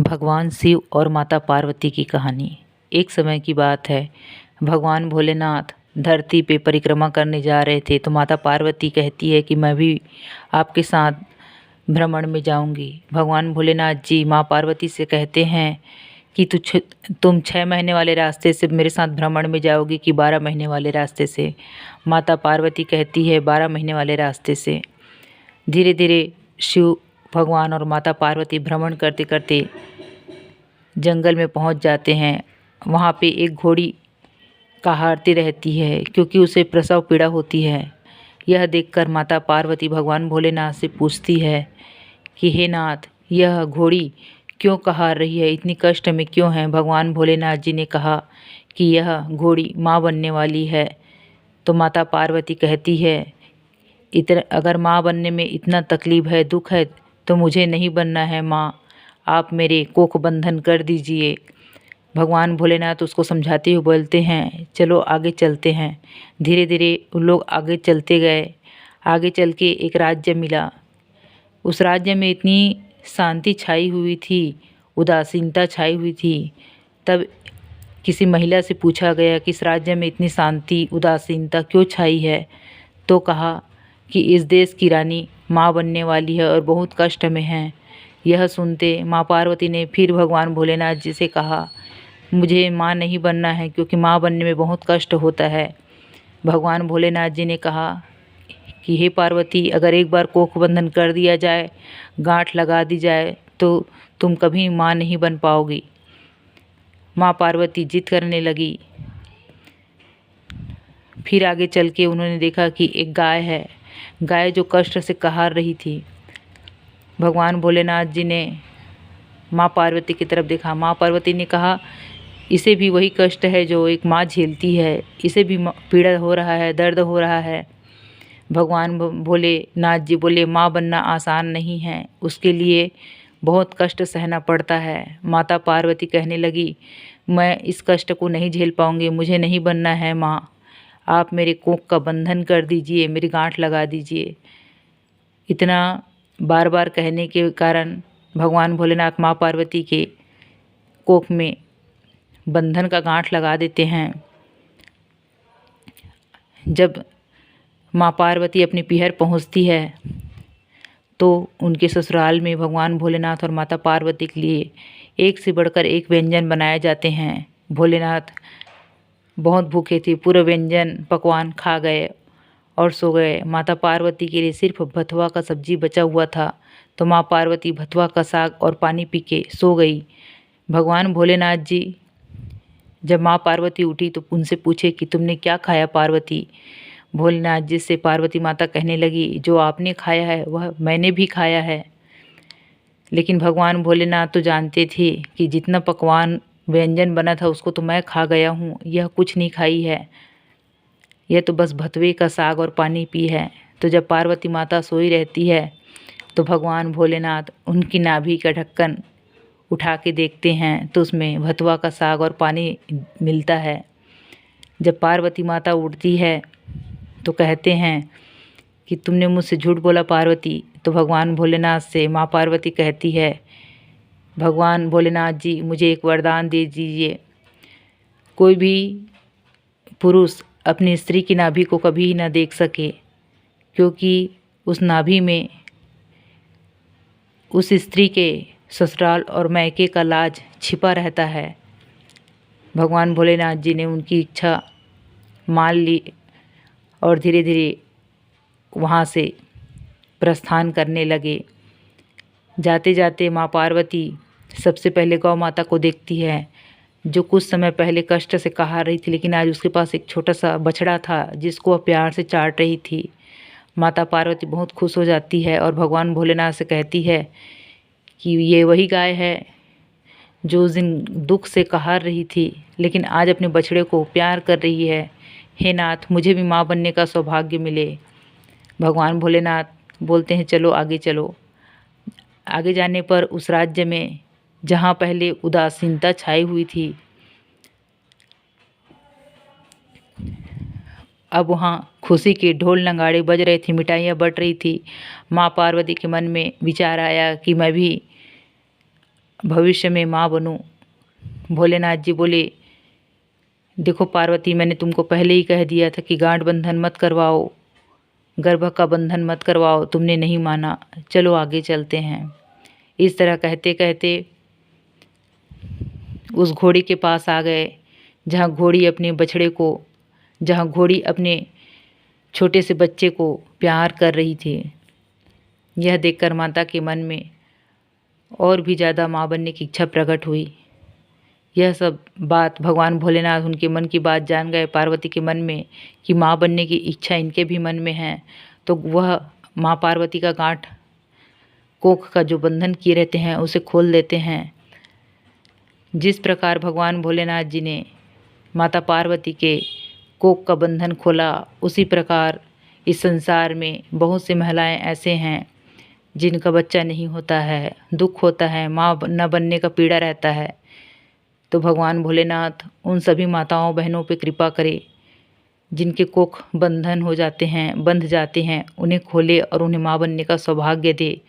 भगवान शिव और माता पार्वती की कहानी। एक समय की बात है, भगवान भोलेनाथ धरती पे परिक्रमा करने जा रहे थे तो माता पार्वती कहती है कि मैं भी आपके साथ भ्रमण में जाऊंगी। भगवान भोलेनाथ जी माँ पार्वती से कहते हैं कि तुम 6 महीने वाले रास्ते से मेरे साथ भ्रमण में जाओगी कि 12 महीने वाले रास्ते से। माता पार्वती कहती है 12 महीने वाले रास्ते से। धीरे धीरे शिव भगवान और माता पार्वती भ्रमण करते करते जंगल में पहुंच जाते हैं। वहाँ पे एक घोड़ी कहारती रहती है क्योंकि उसे प्रसव पीड़ा होती है। यह देखकर माता पार्वती भगवान भोलेनाथ से पूछती है कि हे नाथ, यह घोड़ी क्यों कहार रही है, इतनी कष्ट में क्यों है। भगवान भोलेनाथ जी ने कहा कि यह घोड़ी माँ बनने वाली है। तो माता पार्वती कहती है, इतना अगर माँ बनने में इतना तकलीफ़ है, दुख है, तो मुझे नहीं बनना है माँ, आप मेरे कोख बंधन कर दीजिए। भगवान भोलेनाथ उसको समझाते हुए बोलते हैं, चलो आगे चलते हैं। धीरे धीरे उन लोग आगे चलते गए। आगे चल के एक राज्य मिला। उस राज्य में इतनी शांति छाई हुई थी, उदासीनता छाई हुई थी। तब किसी महिला से पूछा गया कि इस राज्य में इतनी शांति उदासीनता क्यों छाई है। तो कहा कि इस देश की रानी माँ बनने वाली है और बहुत कष्ट में है। यह सुनते माँ पार्वती ने फिर भगवान भोलेनाथ जी से कहा, मुझे माँ नहीं बनना है क्योंकि माँ बनने में बहुत कष्ट होता है। भगवान भोलेनाथ जी ने कहा कि हे पार्वती, अगर एक बार कोख बंधन कर दिया जाए, गांठ लगा दी जाए, तो तुम कभी माँ नहीं बन पाओगी। माँ पार्वती जिद करने लगी। फिर आगे चल के उन्होंने देखा कि एक गाय है, गाय जो कष्ट से कहार रही थी। भगवान भोलेनाथ जी ने माँ पार्वती की तरफ देखा। माँ पार्वती ने कहा, इसे भी वही कष्ट है जो एक माँ झेलती है, इसे भी पीड़ा हो रहा है, दर्द हो रहा है। भगवान भोलेनाथ जी बोले, माँ बनना आसान नहीं है, उसके लिए बहुत कष्ट सहना पड़ता है। माता पार्वती कहने लगी, मैं इस कष्ट को नहीं झेल पाऊंगी, मुझे नहीं बनना है माँ, आप मेरे कोख का बंधन कर दीजिए, मेरी गांठ लगा दीजिए। इतना बार बार कहने के कारण भगवान भोलेनाथ माँ पार्वती के कोख में बंधन का गांठ लगा देते हैं। जब माँ पार्वती अपनी पीहर पहुँचती है तो उनके ससुराल में भगवान भोलेनाथ और माता पार्वती के लिए एक से बढ़कर एक व्यंजन बनाए जाते हैं। भोलेनाथ बहुत भूखे थे, पूरा व्यंजन पकवान खा गए और सो गए। माता पार्वती के लिए सिर्फ भथुआ का सब्जी बचा हुआ था, तो माँ पार्वती भथुआ का साग और पानी पी के सो गई। भगवान भोलेनाथ जी जब माँ पार्वती उठी तो उनसे पूछे कि तुमने क्या खाया पार्वती। भोलेनाथ जी से पार्वती माता कहने लगी, जो आपने खाया है वह मैंने भी खाया है। लेकिन भगवान भोलेनाथ तो जानते थे कि जितना पकवान व्यंजन बना था उसको तो मैं खा गया हूँ, यह कुछ नहीं खाई है, यह तो बस भतवे का साग और पानी पी है। तो जब पार्वती माता सोई रहती है तो भगवान भोलेनाथ उनकी नाभि का ढक्कन उठा के देखते हैं तो उसमें भतवा का साग और पानी मिलता है। जब पार्वती माता उठती है तो कहते हैं कि तुमने मुझसे झूठ बोला पार्वती। तो भगवान भोलेनाथ से माँ पार्वती कहती है, भगवान भोलेनाथ जी मुझे एक वरदान दे दीजिए। कोई भी पुरुष अपनी स्त्री की नाभि को कभी न देख सके, क्योंकि उस नाभि में उस स्त्री के ससुराल और मायके का लाज छिपा रहता है। भगवान भोलेनाथ जी ने उनकी इच्छा मान ली और धीरे धीरे वहाँ से प्रस्थान करने लगे। जाते जाते माँ पार्वती सबसे पहले गौ माता को देखती है, जो कुछ समय पहले कष्ट से कहा रही थी, लेकिन आज उसके पास एक छोटा सा बछड़ा था जिसको वह प्यार से चाट रही थी। माता पार्वती बहुत खुश हो जाती है और भगवान भोलेनाथ से कहती है कि ये वही गाय है जो उस दिन दुख से कहार रही थी, लेकिन आज अपने बछड़े को प्यार कर रही है। हे नाथ, मुझे भी माँ बनने का सौभाग्य मिले। भगवान भोलेनाथ बोलते हैं, चलो आगे चलो। आगे जाने पर उस राज्य में जहाँ पहले उदासीनता छाई हुई थी, अब वहाँ खुशी के ढोल नगाड़े बज रहे थे, मिठाइयाँ बट रही थी। माँ पार्वती के मन में विचार आया कि मैं भी भविष्य में माँ बनूं। भोलेनाथ जी बोले, देखो पार्वती, मैंने तुमको पहले ही कह दिया था कि गांठ बंधन मत करवाओ, गर्भ का बंधन मत करवाओ, तुमने नहीं माना, चलो आगे चलते हैं। इस तरह कहते कहते उस घोड़ी के पास आ गए जहाँ घोड़ी अपने छोटे से बच्चे को प्यार कर रही थी। यह देखकर माता के मन में और भी ज़्यादा माँ बनने की इच्छा प्रकट हुई। यह सब बात भगवान भोलेनाथ उनके मन की बात जान गए, पार्वती के मन में, कि माँ बनने की इच्छा इनके भी मन में है। तो वह माँ पार्वती का गांठ कोख का जो बंधन किए रहते हैं उसे खोल देते हैं। जिस प्रकार भगवान भोलेनाथ जी ने माता पार्वती के कोख का बंधन खोला, उसी प्रकार इस संसार में बहुत सी महिलाएं ऐसे हैं जिनका बच्चा नहीं होता है, दुख होता है, माँ न बनने का पीड़ा रहता है। तो भगवान भोलेनाथ उन सभी माताओं बहनों पे कृपा करे जिनके कोख बंधन हो जाते हैं, बंध जाते हैं, उन्हें खोले और उन्हें माँ बनने का सौभाग्य दे।